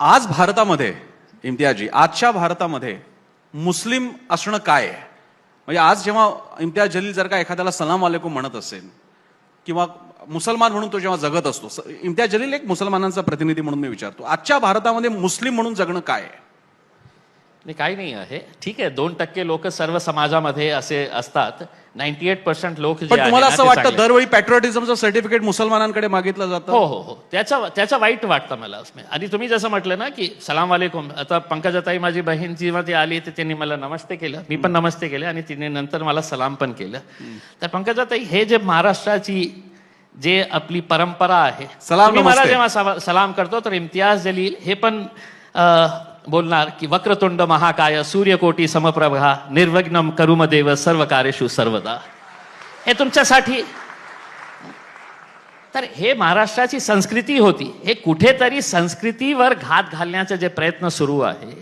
आज भारतामध्ये इम्तियाजी, आजच्या भारतामध्ये मुस्लिम असणं काय आहे? म्हणजे आज जेव्हा इम्तियाज जलील जर का एखाद्याला सलाम वालेकुम म्हणत असेल किंवा मुसलमान म्हणून तो जेव्हा जगत असतो, इम्तियाज जलील एक मुसलमानांचा प्रतिनिधी म्हणून मी विचारतो, आजच्या भारतामध्ये मुस्लिम म्हणून जगणं काय आहे? नाही, काही नाही आहे. ठीक आहे, 2% लोक सर्व समाजामध्ये असे असतात. 98% लोक जे पण आहेत तुम्हाला ना, असं ते वाटतं चांगले. दरवेळी पॅट्रिऑटिझमचं सर्टिफिकेट मुसलमानांकडे मागितलं जातं? हो हो हो, त्याचं वाईट वाटतं मला. आणि तुम्ही जसं म्हटलं ना की सलाम वालेकुम, आता पंकजाताई माझी बहीण जेव्हा ती आली तर त्यांनी मला नमस्ते केलं, मी पण नमस्ते केलं आणि तिने नंतर मला सलाम पण केलं. तर पंकजाताई, हे जे महाराष्ट्राची जे आपली परंपरा आहे, सलाम तुम्ही मला नमस्ते. जेव्हा सलाम करतो तर इम्तियाज जलील हे पण बोलणार की वक्रतुंड महाकाय सूर्यकोटी समप्रभा निर्विघ्नं करुमदेव सर्व कार्येषु सर्वदा. हे तुमच्यासाठी. तर हे महाराष्ट्राची संस्कृती होती. हे कुठेतरी संस्कृतीवर घात घालण्याचे जे प्रयत्न सुरू आहे